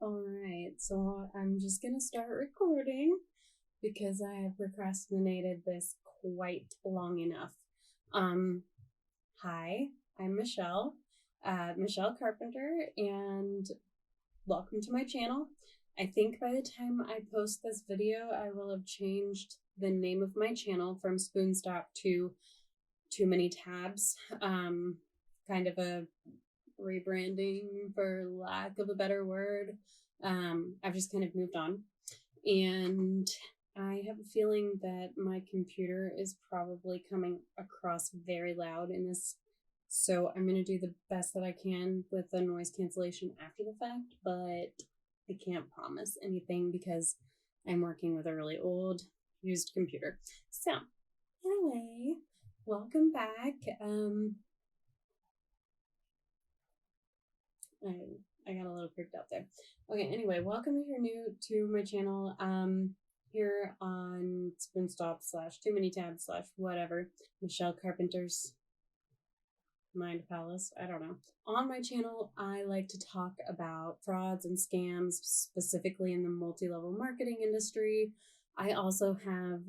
Alright, so I'm just gonna start recording because I have procrastinated this quite long enough. Hi, I'm Michelle, Michelle Carpenter, and welcome to my channel. I think by the time I post this video, I will have changed the name of my channel from Spoonstop to Too Many Tabs. Kind of a rebranding, for lack of a better word. I've just kind of moved on, and I have a feeling that my computer is probably coming across very loud in this, so I'm going to do the best that I can with the noise cancellation after the fact, but I can't promise anything because I'm working with a really old used computer. So anyway, welcome back. I got a little creeped out there. Okay, anyway, welcome if you're new to my channel. Here on Spoonstop / Too Many Tabs / whatever, Michelle Carpenter's Mind Palace, I don't know. On my channel, I like to talk about frauds and scams, specifically in the multi-level marketing industry. I also have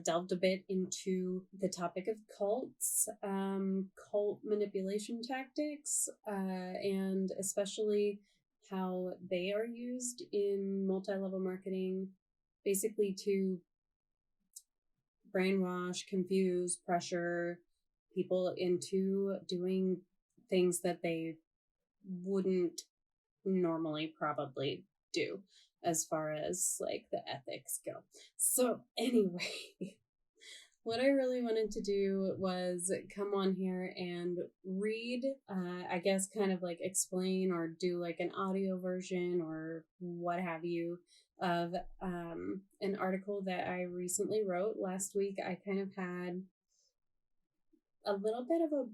delved a bit into the topic of cults, cult manipulation tactics, and especially how they are used in multi-level marketing, basically to brainwash, confuse, pressure people into doing things that they wouldn't normally probably do, as far as like the ethics go. So anyway, what I really wanted to do was come on here and read, I guess kind of like explain or do like an audio version or what have you of an article that I recently wrote last week. I kind of had a little bit of a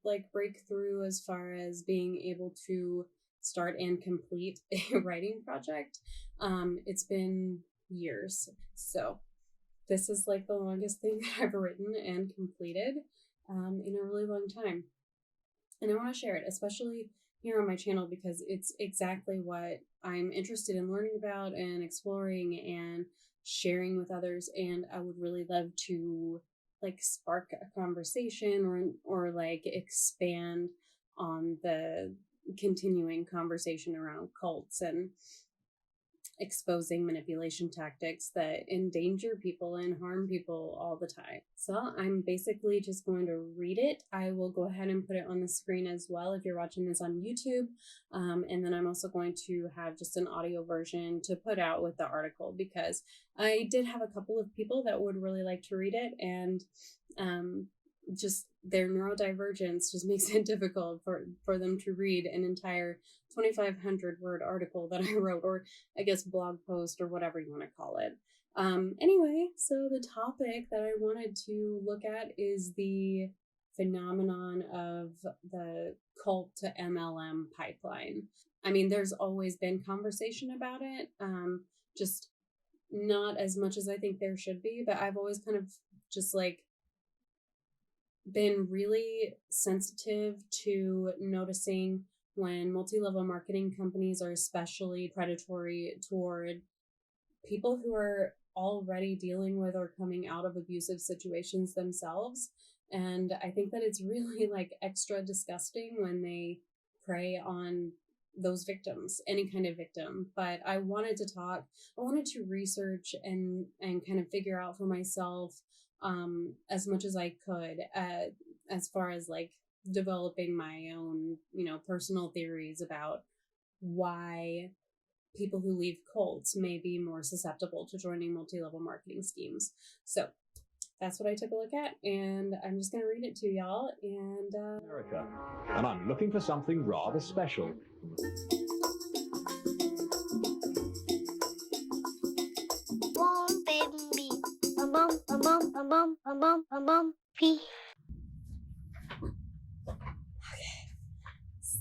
like breakthrough as far as being able to start and complete a writing project. It's been years, so this is like the longest thing that I've written and completed in a really long time, and I want to share it, especially here on my channel, because it's exactly what I'm interested in learning about and exploring and sharing with others, and I would really love to like spark a conversation or like expand on the continuing conversation around cults and exposing manipulation tactics that endanger people and harm people all the time. So I'm basically just going to read it. I will go ahead and put it on the screen as well if you're watching this on YouTube. And then I'm also going to have just an audio version to put out with the article, because I did have a couple of people that would really like to read it, and just their neurodivergence just makes it difficult for them to read an entire 2,500 word article that I wrote, or I guess blog post, or whatever you want to call it. Anyway, so the topic that I wanted to look at is the phenomenon of the Cult-to-MLM pipeline. I mean, there's always been conversation about it, just not as much as I think there should be, but I've always kind of just like been really sensitive to noticing when multi-level marketing companies are especially predatory toward people who are already dealing with or coming out of abusive situations themselves. And I think that it's really like extra disgusting when they prey on those victims, any kind of victim. But I wanted to research and kind of figure out for myself as much as I could, as far as like developing my own, personal theories about why people who leave cults may be more susceptible to joining multi-level marketing schemes. So that's what I took a look at, and I'm just going to read it to y'all. And America, and I'm looking for something rather special.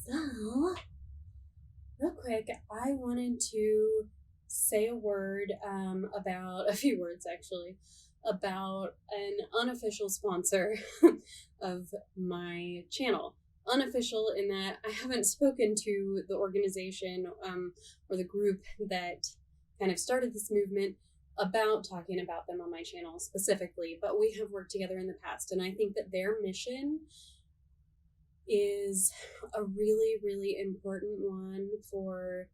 So, real quick, I wanted to say a few words actually, about an unofficial sponsor of my channel. unofficial in that I haven't spoken to the organization or the group that kind of started this movement about talking about them on my channel specifically, but we have worked together in the past, and I think that their mission is a really, really important one for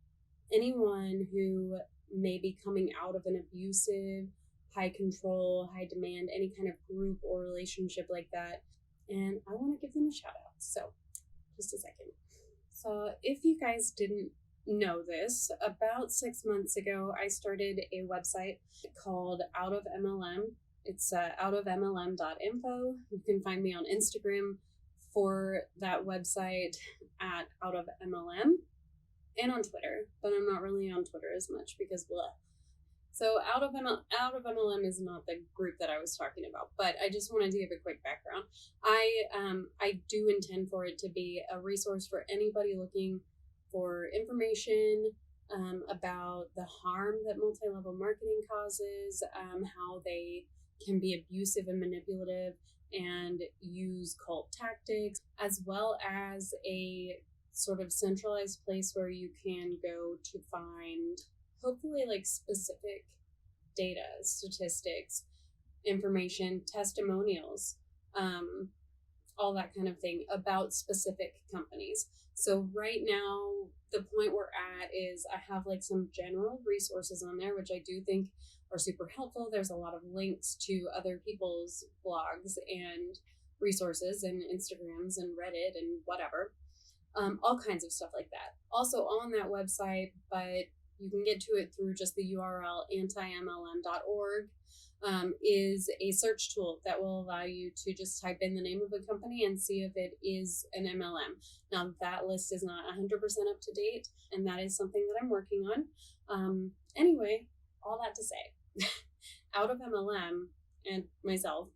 anyone who may be coming out of an abusive, high control, high demand, any kind of group or relationship like that. And I want to give them a shout out. So, just a second. So, if you guys didn't know this, about 6 months ago, I started a website called Out of MLM. It's outofmlm.info. You can find me on Instagram for that website at Out of MLM, and on Twitter, but I'm not really on Twitter as much because blah. So Out of MLM is not the group that I was talking about, but I just wanted to give a quick background. I do intend for it to be a resource for anybody looking for information about the harm that multi-level marketing causes, how they can be abusive and manipulative and use cult tactics, as well as a sort of centralized place where you can go to find hopefully like specific data, statistics, information, testimonials, all that kind of thing about specific companies. So right now, the point we're at is I have like some general resources on there, which I do think are super helpful. There's a lot of links to other people's blogs and resources and Instagrams and Reddit and whatever. All kinds of stuff like that. Also on that website, but you can get to it through just the URL antimlm.org, is a search tool that will allow you to just type in the name of a company and see if it is an MLM. Now, that list is not 100% up to date, and that is something that I'm working on. Anyway, all that to say, Out of MLM and myself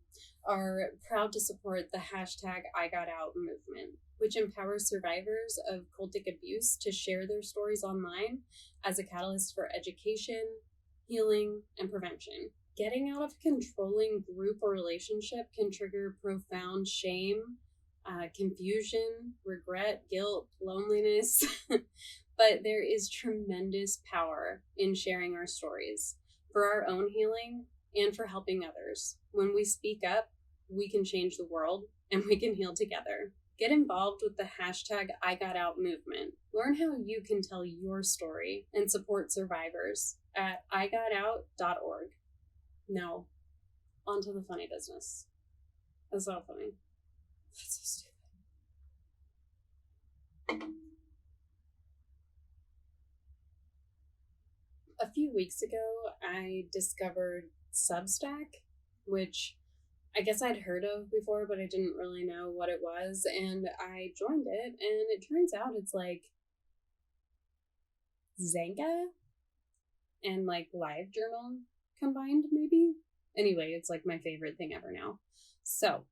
are proud to support the hashtag #IGotOut movement, which empowers survivors of cultic abuse to share their stories online as a catalyst for education, healing, and prevention. Getting out of a controlling group or relationship can trigger profound shame, confusion, regret, guilt, loneliness, but there is tremendous power in sharing our stories for our own healing and for helping others. When we speak up, we can change the world and we can heal together. Get involved with the hashtag #IGotOut movement. Learn how you can tell your story and support survivors at igotout.org. Now, on to the funny business. That's not funny. That's so stupid. A few weeks ago, I discovered Substack, which I guess I'd heard of before, but I didn't really know what it was, and I joined it, and it turns out it's like Xanga and like LiveJournal combined, maybe? Anyway, it's like my favorite thing ever now. So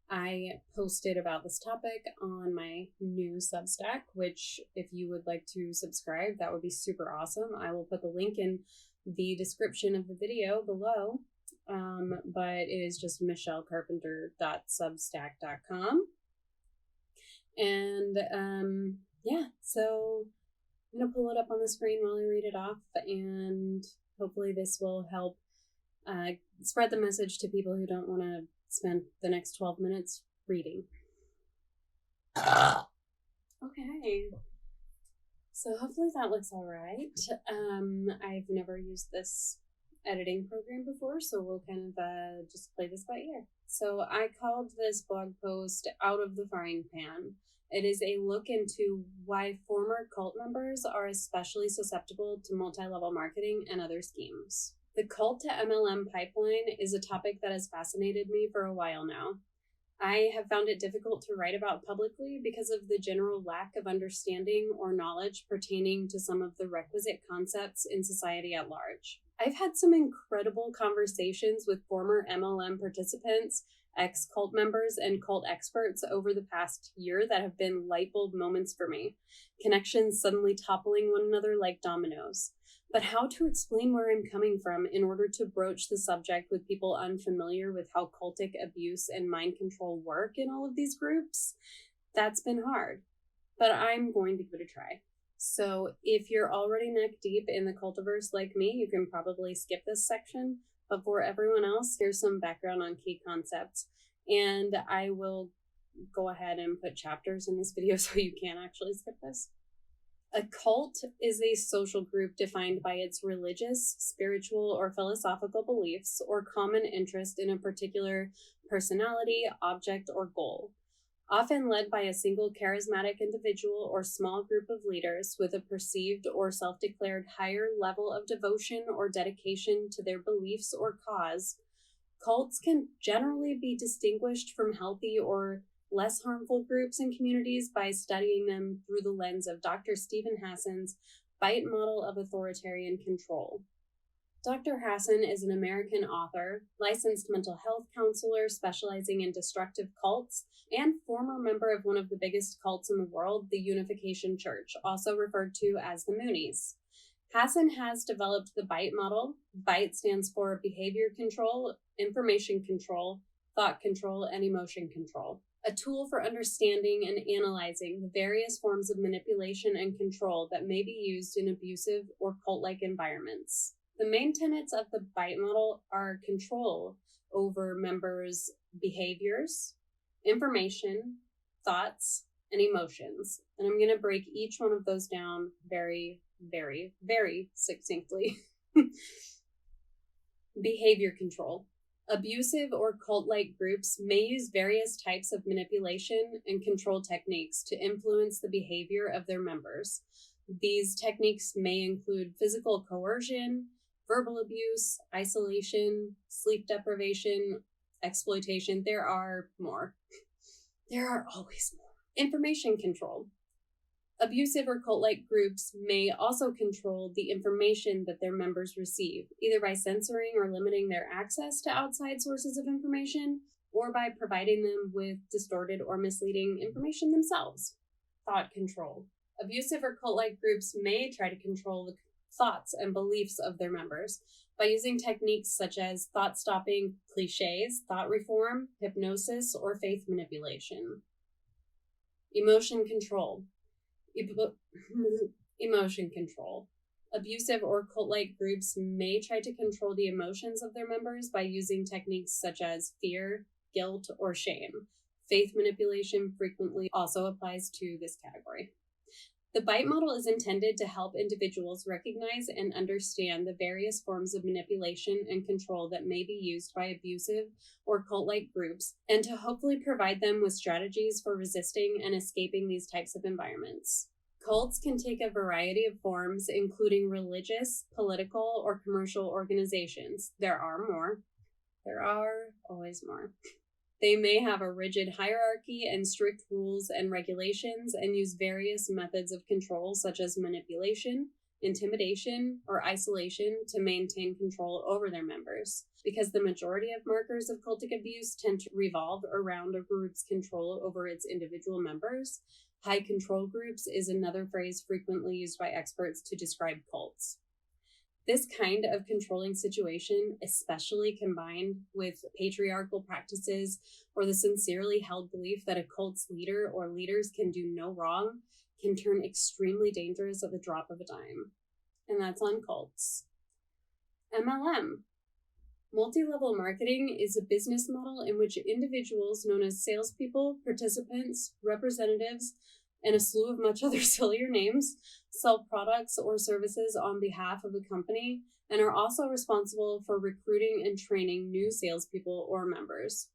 I posted about this topic on my new Substack, which if you would like to subscribe, that would be super awesome. I will put the link in the description of the video below. But it is just michellecarpenter.substack.com. And yeah, so I'm going to pull it up on the screen while I read it off, and hopefully this will help spread the message to people who don't want to spend the next 12 minutes reading. Okay. So hopefully that looks all right. I've never used this editing program before, so we'll kind of just play this by ear. So I called this blog post Out of the Frying Pan. It is a look into why former cult members are especially susceptible to multi-level marketing and other schemes. The Cult-to-MLM pipeline is a topic that has fascinated me for a while now. I have found it difficult to write about publicly because of the general lack of understanding or knowledge pertaining to some of the requisite concepts in society at large. I've had some incredible conversations with former MLM participants, ex-cult members, and cult experts over the past year that have been light bulb moments for me, connections suddenly toppling one another like dominoes. But how to explain where I'm coming from in order to broach the subject with people unfamiliar with how cultic abuse and mind control work in all of these groups? That's been hard, but I'm going to give it a try. So if you're already neck deep in the cultiverse like me, you can probably skip this section. But for everyone else, here's some background on key concepts. And I will go ahead and put chapters in this video so you can actually skip this. A cult is a social group defined by its religious, spiritual, or philosophical beliefs or common interest in a particular personality, object, or goal. Often led by a single charismatic individual or small group of leaders with a perceived or self-declared higher level of devotion or dedication to their beliefs or cause, cults can generally be distinguished from healthy or less harmful groups and communities by studying them through the lens of Dr. Stephen Hassan's BITE model of authoritarian control. Dr. Hassan is an American author, licensed mental health counselor specializing in destructive cults, and former member of one of the biggest cults in the world, the Unification Church, also referred to as the Moonies. Hassan has developed the BITE model. BITE stands for behavior control, information control, thought control, and emotion control, a tool for understanding and analyzing the various forms of manipulation and control that may be used in abusive or cult-like environments. The main tenets of the BITE model are control over members' behaviors, information, thoughts, and emotions. And I'm going to break each one of those down very, very, very succinctly. Behavior control. Abusive or cult-like groups may use various types of manipulation and control techniques to influence the behavior of their members. These techniques may include physical coercion, verbal abuse, isolation, sleep deprivation, exploitation. There are more. There are always more. Information control. Abusive or cult-like groups may also control the information that their members receive, either by censoring or limiting their access to outside sources of information, or by providing them with distorted or misleading information themselves. Thought control. Abusive or cult-like groups may try to control the thoughts and beliefs of their members by using techniques such as thought-stopping cliches, thought reform, hypnosis, or faith manipulation. Emotion control. Emotion control. Abusive or cult-like groups may try to control the emotions of their members by using techniques such as fear, guilt, or shame. Faith manipulation frequently also applies to this category. The BITE model is intended to help individuals recognize and understand the various forms of manipulation and control that may be used by abusive or cult-like groups, and to hopefully provide them with strategies for resisting and escaping these types of environments. Cults can take a variety of forms, including religious, political, or commercial organizations. There are more. There are always more. They may have a rigid hierarchy and strict rules and regulations and use various methods of control such as manipulation, intimidation, or isolation to maintain control over their members. Because the majority of markers of cultic abuse tend to revolve around a group's control over its individual members, high control groups is another phrase frequently used by experts to describe cults. This kind of controlling situation, especially combined with patriarchal practices or the sincerely held belief that a cult's leader or leaders can do no wrong, can turn extremely dangerous at the drop of a dime. And that's on cults. MLM. Multi-level marketing is a business model in which individuals known as salespeople, participants, representatives, and a slew of much other sillier names sell products or services on behalf of a company and are also responsible for recruiting and training new salespeople or members.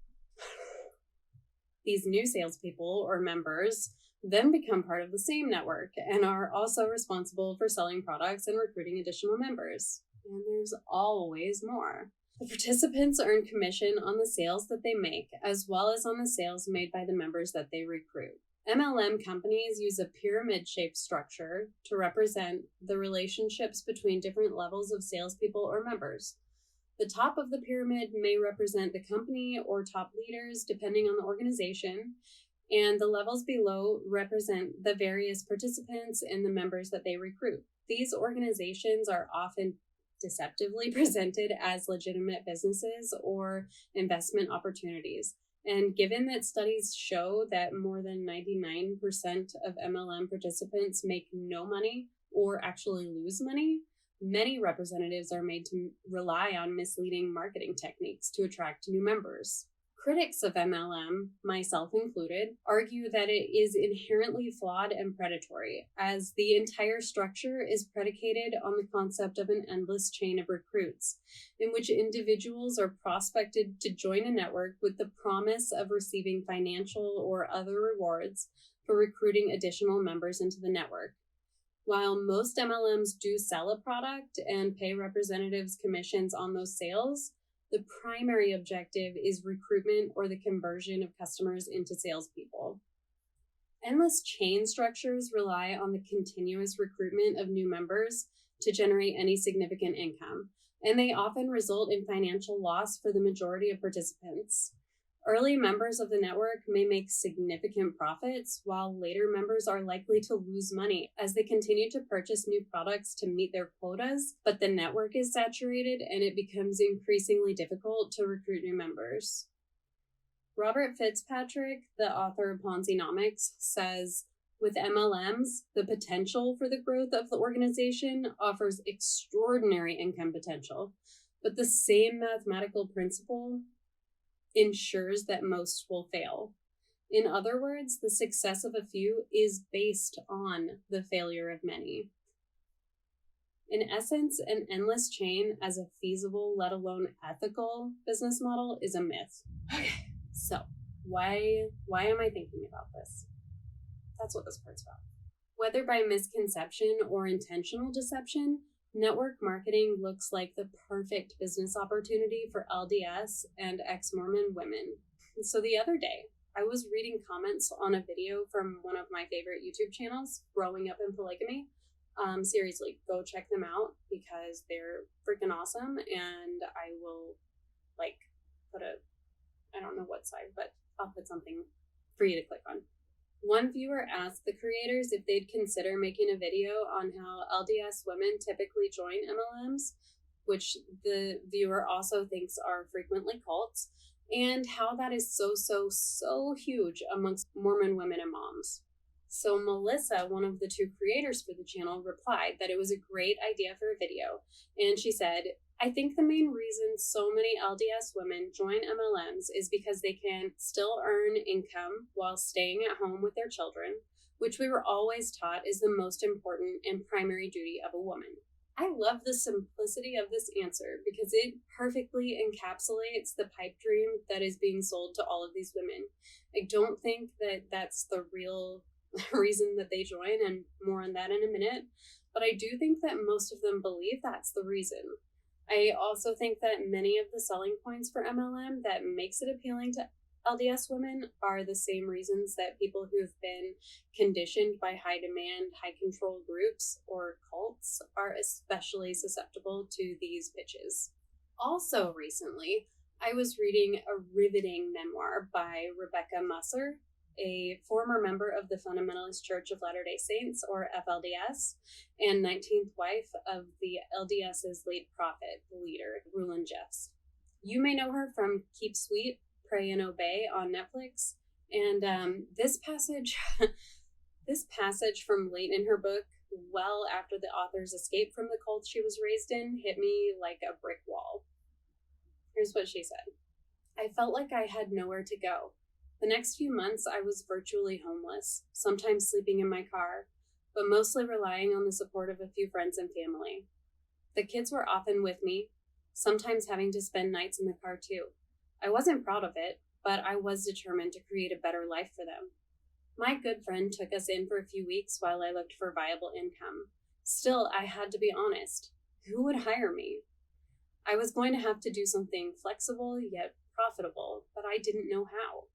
These new salespeople or members then become part of the same network and are also responsible for selling products and recruiting additional members. And there's always more. The participants earn commission on the sales that they make, as well as on the sales made by the members that they recruit. MLM companies use a pyramid-shaped structure to represent the relationships between different levels of salespeople or members. The top of the pyramid may represent the company or top leaders, depending on the organization, and the levels below represent the various participants and the members that they recruit. These organizations are often deceptively presented as legitimate businesses or investment opportunities, And given that studies show that more than 99% of MLM participants make no money or actually lose money, many representatives are made to rely on misleading marketing techniques to attract new members. Critics of MLM, myself included, argue that it is inherently flawed and predatory, as the entire structure is predicated on the concept of an endless chain of recruits, in which individuals are prospected to join a network with the promise of receiving financial or other rewards for recruiting additional members into the network. While most MLMs do sell a product and pay representatives commissions on those sales, the primary objective is recruitment or the conversion of customers into salespeople. Endless chain structures rely on the continuous recruitment of new members to generate any significant income, and they often result in financial loss for the majority of participants. Early members of the network may make significant profits, while later members are likely to lose money as they continue to purchase new products to meet their quotas, but the network is saturated and it becomes increasingly difficult to recruit new members. Robert Fitzpatrick, the author of Ponzinomics, says, with MLMs, the potential for the growth of the organization offers extraordinary income potential, but the same mathematical principle ensures that most will fail. In other words, the success of a few is based on the failure of many. In essence, an endless chain as a feasible, let alone ethical, business model is a myth. Okay, so why am I thinking about this? That's what this part's about. Whether by misconception or intentional deception, network marketing looks like the perfect business opportunity for LDS and ex-Mormon women. So the other day, I was reading comments on a video from one of my favorite YouTube channels, Growing Up in Polygamy. Seriously, go check them out because they're freaking awesome, and I will put I don't know what side, but I'll put something for you to click on. One viewer asked the creators if they'd consider making a video on how LDS women typically join MLMs, which the viewer also thinks are frequently cults, and how that is so huge amongst Mormon women and moms. So Melissa, one of the two creators for the channel, replied that it was a great idea for a video, and she said, I think the main reason so many LDS women join MLMs is because they can still earn income while staying at home with their children, which we were always taught is the most important and primary duty of a woman. I love the simplicity of this answer because it perfectly encapsulates the pipe dream that is being sold to all of these women. I don't think that that's the real reason that they join, and more on that in a minute, but I do think that most of them believe that's the reason. I also think that many of the selling points for MLM that makes it appealing to LDS women are the same reasons that people who've been conditioned by high demand, high control groups or cults are especially susceptible to these pitches. Also recently, I was reading a riveting memoir by Rebecca Musser, a former member of the Fundamentalist Church of Latter-day Saints, or FLDS, and 19th wife of the LDS's late prophet, the leader, Rulon Jeffs. You may know her from Keep Sweet, Pray and Obey on Netflix, and this passage from late in her book, well after the author's escape from the cult she was raised in, hit me like a brick wall. Here's what she said. I felt like I had nowhere to go. The next few months, I was virtually homeless, sometimes sleeping in my car, but mostly relying on the support of a few friends and family. The kids were often with me, sometimes having to spend nights in the car too. I wasn't proud of it, but I was determined to create a better life for them. My good friend took us in for a few weeks while I looked for viable income. Still, I had to be honest. Who would hire me? I was going to have to do something flexible yet profitable, but I didn't know how.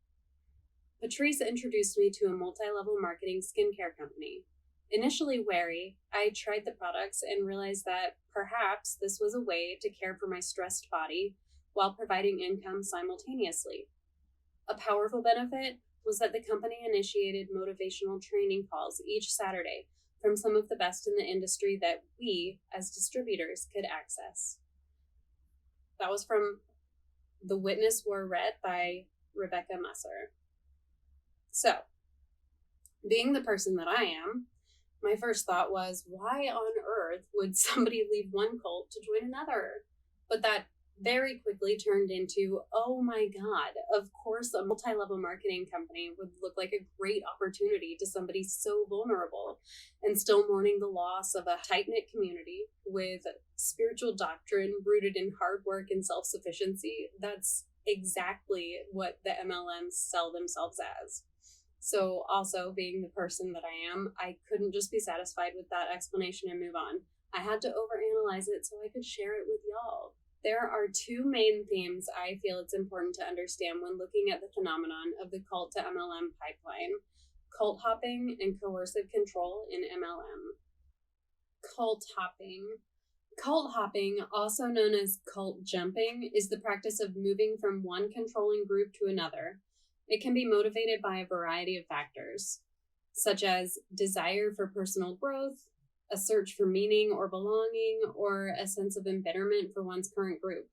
Patrice introduced me to a multi-level marketing skincare company. Initially wary, I tried the products and realized that perhaps this was a way to care for my stressed body while providing income simultaneously. A powerful benefit was that the company initiated motivational training calls each Saturday from some of the best in the industry that we, as distributors, could access. That was from The Witness Were Read by Rebecca Musser. So, being the person that I am, my first thought was, why on earth would somebody leave one cult to join another? But that very quickly turned into, oh my God, of course a multi-level marketing company would look like a great opportunity to somebody so vulnerable and still mourning the loss of a tight-knit community with spiritual doctrine rooted in hard work and self-sufficiency. That's exactly what the MLMs sell themselves as. So also, being the person that I am, I couldn't just be satisfied with that explanation and move on. I had to overanalyze it so I could share it with y'all. There are two main themes I feel it's important to understand when looking at the phenomenon of the cult-to-MLM pipeline: cult hopping and coercive control in MLM. Cult hopping. Cult hopping, also known as cult jumping, is the practice of moving from one controlling group to another. It can be motivated by a variety of factors, such as desire for personal growth, a search for meaning or belonging, or a sense of embitterment for one's current group.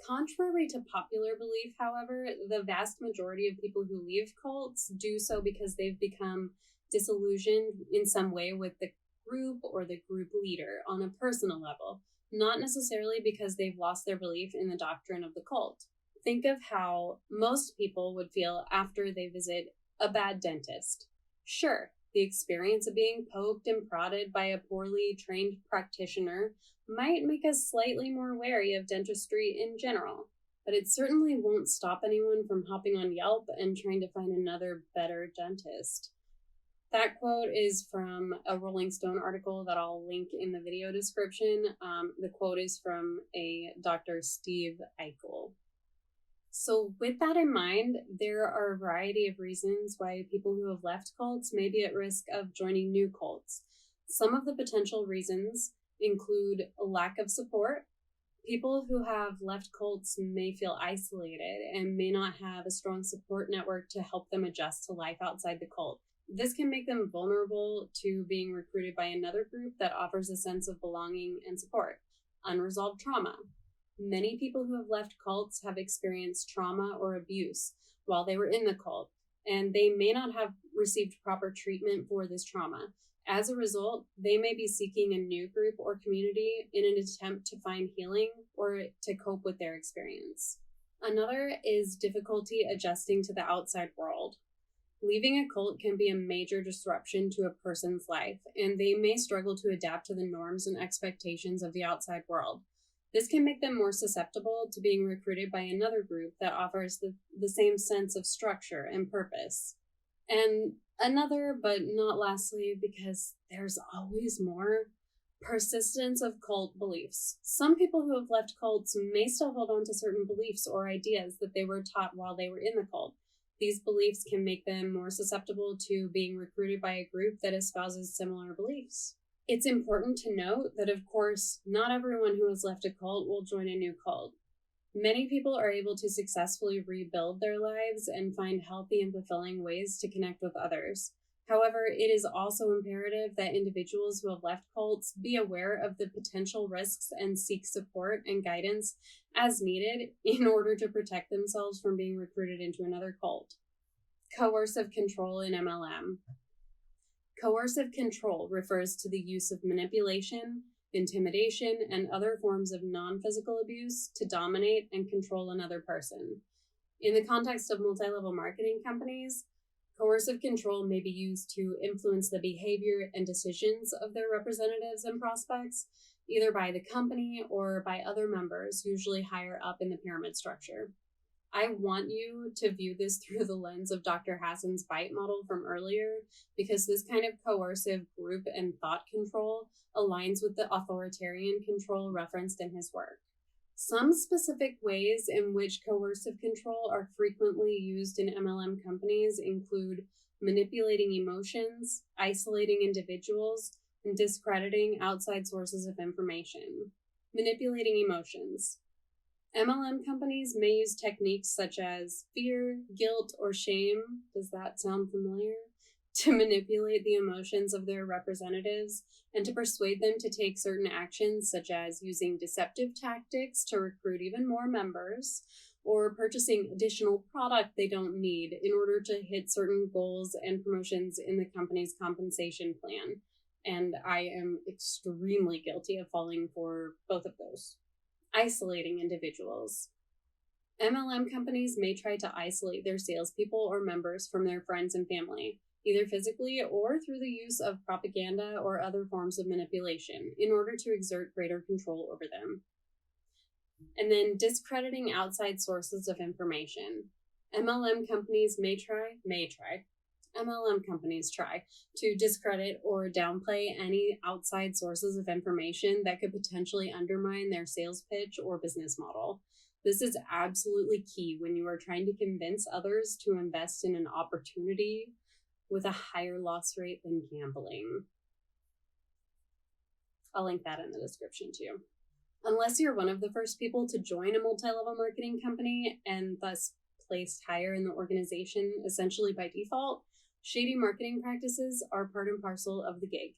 Contrary to popular belief, however, the vast majority of people who leave cults do so because they've become disillusioned in some way with the group or the group leader on a personal level, not necessarily because they've lost their belief in the doctrine of the cult. Think of how most people would feel after they visit a bad dentist. Sure, the experience of being poked and prodded by a poorly trained practitioner might make us slightly more wary of dentistry in general, but it certainly won't stop anyone from hopping on Yelp and trying to find another better dentist. That quote is from a Rolling Stone article that I'll link in the video description. The quote is from a Dr. Steve Eichel. So with that in mind, there are a variety of reasons why people who have left cults may be at risk of joining new cults. Some of the potential reasons include a lack of support. People who have left cults may feel isolated and may not have a strong support network to help them adjust to life outside the cult. This can make them vulnerable to being recruited by another group that offers a sense of belonging and support. Unresolved trauma. Many people who have left cults have experienced trauma or abuse while they were in the cult, and they may not have received proper treatment for this trauma. As a result, they may be seeking a new group or community in an attempt to find healing or to cope with their experience. Another is difficulty adjusting to the outside world. Leaving a cult can be a major disruption to a person's life, and they may struggle to adapt to the norms and expectations of the outside world. This can make them more susceptible to being recruited by another group that offers the same sense of structure and purpose. And another, but not lastly, because there's always more, persistence of cult beliefs. Some people who have left cults may still hold on to certain beliefs or ideas that they were taught while they were in the cult. These beliefs can make them more susceptible to being recruited by a group that espouses similar beliefs. It's important to note that, of course, not everyone who has left a cult will join a new cult. Many people are able to successfully rebuild their lives and find healthy and fulfilling ways to connect with others. However, it is also imperative that individuals who have left cults be aware of the potential risks and seek support and guidance as needed in order to protect themselves from being recruited into another cult. Coercive control in MLM. Coercive control refers to the use of manipulation, intimidation, and other forms of non-physical abuse to dominate and control another person. In the context of multi-level marketing companies, coercive control may be used to influence the behavior and decisions of their representatives and prospects, either by the company or by other members, usually higher up in the pyramid structure. I want you to view this through the lens of Dr. Hassan's BITE model from earlier, because this kind of coercive group and thought control aligns with the authoritarian control referenced in his work. Some specific ways in which coercive control are frequently used in MLM companies include manipulating emotions, isolating individuals, and discrediting outside sources of information. Manipulating emotions. MLM companies may use techniques such as fear, guilt, or shame, does that sound familiar? To manipulate the emotions of their representatives and to persuade them to take certain actions, such as using deceptive tactics to recruit even more members, or purchasing additional product they don't need in order to hit certain goals and promotions in the company's compensation plan. And I am extremely guilty of falling for both of those. Isolating individuals. MLM companies may try to isolate their salespeople or members from their friends and family, either physically or through the use of propaganda or other forms of manipulation, in order to exert greater control over them. And then discrediting outside sources of information. MLM companies MLM companies try to discredit or downplay any outside sources of information that could potentially undermine their sales pitch or business model. This is absolutely key when you are trying to convince others to invest in an opportunity with a higher loss rate than gambling. I'll link that in the description too. Unless you're one of the first people to join a multi-level marketing company and thus placed higher in the organization essentially by default, shady marketing practices are part and parcel of the gig.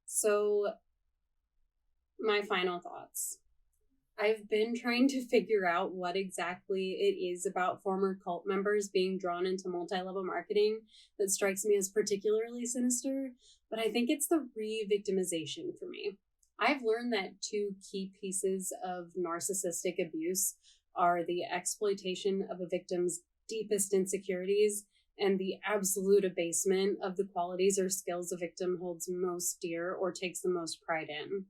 So, my final thoughts. I've been trying to figure out what exactly it is about former cult members being drawn into multi-level marketing that strikes me as particularly sinister, but I think it's the re-victimization for me. I've learned that two key pieces of narcissistic abuse are the exploitation of a victim's deepest insecurities and the absolute abasement of the qualities or skills a victim holds most dear or takes the most pride in.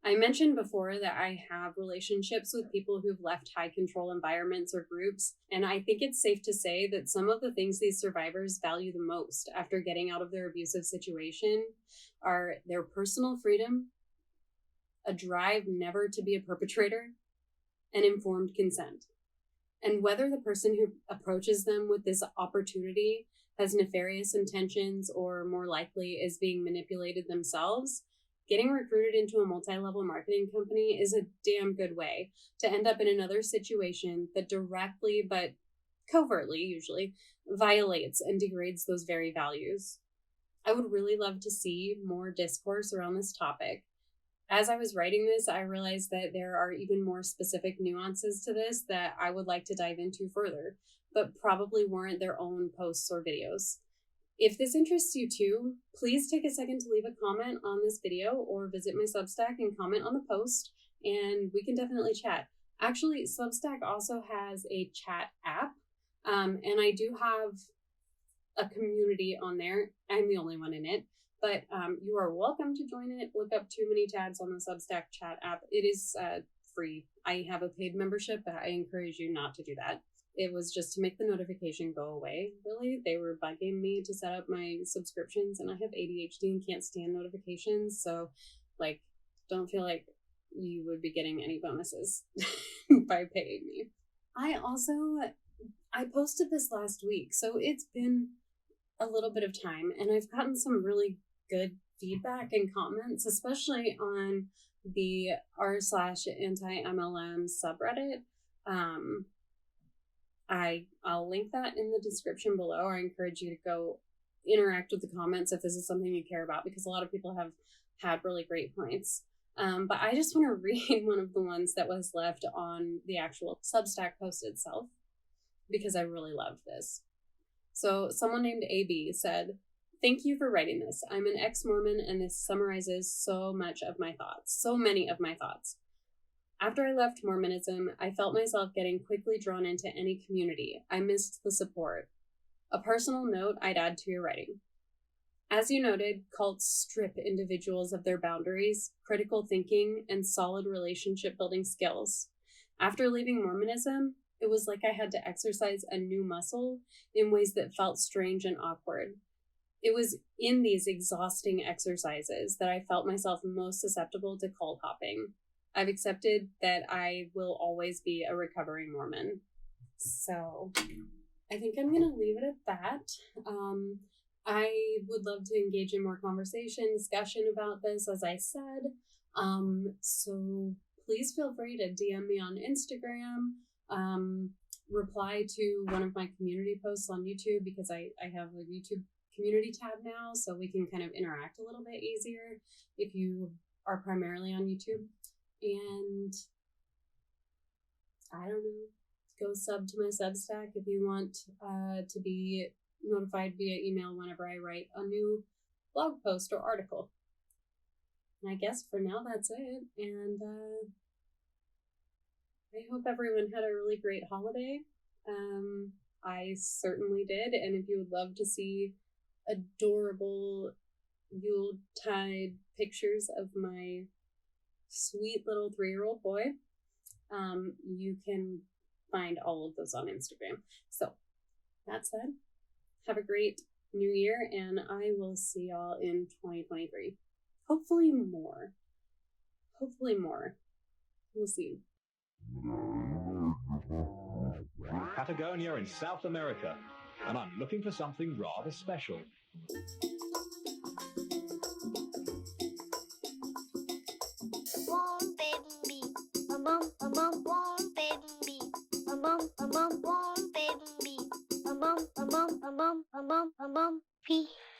I mentioned before that I have relationships with people who've left high control environments or groups, and I think it's safe to say that some of the things these survivors value the most after getting out of their abusive situation are their personal freedom, a drive never to be a perpetrator, and informed consent. And whether the person who approaches them with this opportunity has nefarious intentions or more likely is being manipulated themselves, getting recruited into a multi-level marketing company is a damn good way to end up in another situation that directly, but covertly usually, violates and degrades those very values. I would really love to see more discourse around this topic. As I was writing this, I realized that there are even more specific nuances to this that I would like to dive into further, but probably warrant their own posts or videos. If this interests you too, please take a second to leave a comment on this video or visit my Substack and comment on the post, and we can definitely chat. Actually, Substack also has a chat app, and I do have a community on there. I'm the only one in it, but you are welcome to join it. Look up Too Many Tabs on the Substack chat app. It is free. I have a paid membership, but I encourage you not to do that. It was just to make the notification go away, really. They were bugging me to set up my subscriptions, and I have ADHD and can't stand notifications, so, don't feel like you would be getting any bonuses by paying me. I posted this last week, so it's been a little bit of time, and I've gotten some really good feedback and comments, especially on the r/anti-MLM subreddit. I'll link that in the description below. I encourage you to go interact with the comments if this is something you care about, because a lot of people have had really great points. But I just want to read one of the ones that was left on the actual Substack post itself, because I really loved this. So someone named AB said, "Thank you for writing this. I'm an ex-Mormon, and this summarizes so many of my thoughts. After I left Mormonism, I felt myself getting quickly drawn into any community. I missed the support. A personal note I'd add to your writing. As you noted, cults strip individuals of their boundaries, critical thinking, and solid relationship building skills. After leaving Mormonism, it was like I had to exercise a new muscle in ways that felt strange and awkward. It was in these exhausting exercises that I felt myself most susceptible to cult hopping. I've accepted that I will always be a recovering Mormon." So I think I'm going to leave it at that. I would love to engage in more discussion about this, as I said. So please feel free to DM me on Instagram, reply to one of my community posts on YouTube, because I have a YouTube community tab now, so we can kind of interact a little bit easier if you are primarily on YouTube. And I don't know. go sub to my Substack if you want to be notified via email whenever I write a new blog post or article. And I guess for now that's it. And I hope everyone had a really great holiday. I certainly did. And if you would love to see adorable Yuletide pictures of my sweet little 3-year-old boy, you can find all of those on Instagram. So that said, have a great new year, and I will see y'all in 2023. Hopefully more. We'll see. Patagonia in South America, and I'm looking for something rather special.